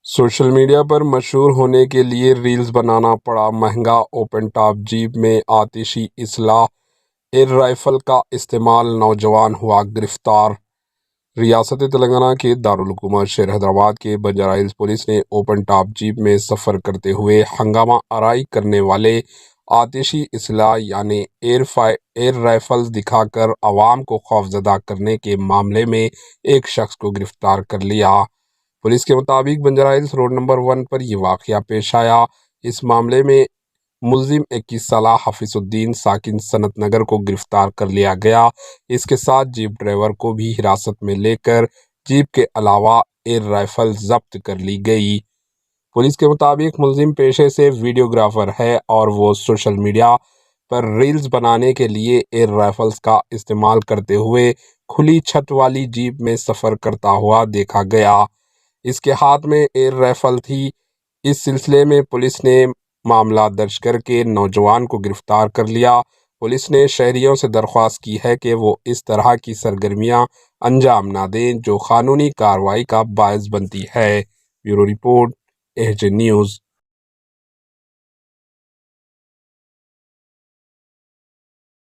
Social media پر مشہور ہونے کے لیے ریلز بنانا پڑا مہنگا، اوپن ٹاپ جیپ میں آتشی اسلحہ ایئر رائفل کا استعمال، نوجوان ہوا گرفتار۔ ریاست تلنگانہ کے دارالحکومت شہر حیدرآباد کے بنجارہ ہلز پولیس نے اوپن ٹاپ جیپ میں سفر کرتے ہوئے ہنگامہ آرائی کرنے والے آتشی اسلحہ یعنی ایئر رائفلز دکھا کر عوام کو خوفزدہ کرنے کے معاملے میں ایک شخص کو گرفتار کر لیا۔ پولیس کے مطابق بنجارہ ہلز روڈ نمبر 1 پر یہ واقعہ پیش آیا۔ اس معاملے میں ملزم 21 سالہ حفیظ الدین ساکن سنت نگر کو گرفتار کر لیا گیا۔ اس کے ساتھ جیپ ڈرائیور کو بھی حراست میں لے کر جیپ کے علاوہ ایئر رائفل ضبط کر لی گئی۔ پولیس کے مطابق ملزم پیشے سے ویڈیوگرافر ہے اور وہ سوشل میڈیا پر ریلز بنانے کے لیے ایئر رائفلز کا استعمال کرتے ہوئے کھلی چھت والی جیپ میں سفر کرتا ہوا دیکھا گیا۔ اس کے ہاتھ میں ایئر رائفل تھی۔ اس سلسلے میں پولیس نے معاملہ درج کر کے نوجوان کو گرفتار کر لیا۔ پولیس نے شہریوں سے درخواست کی ہے کہ وہ اس طرح کی سرگرمیاں انجام نہ دیں جو قانونی کارروائی کا باعث بنتی ہے۔ Bureau report, AJ news.